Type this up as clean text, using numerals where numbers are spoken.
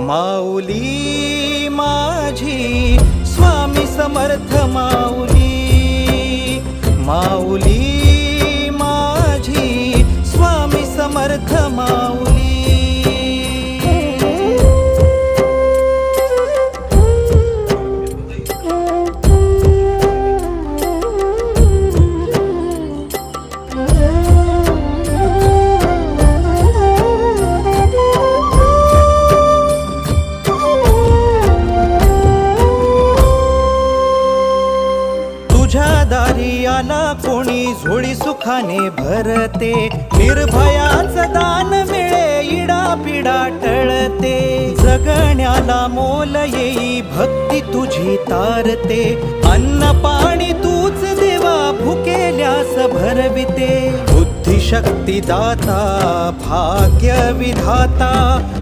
माऊली माझी स्वामी समर्थ माऊली, माऊली माझी स्वामी समर्थ माऊली। तुझ्या दारी आला कोणी झोळी सुखाने भरते, निर्भयाचं दान मिळे इडा पिडा टळते, जगण्याला मोल येई भक्ती तुझी तारते, अन्न पाणी तूच देवा भुकेल्यास भरविते, बुद्धी शक्ती दाता भाग्य विधाता।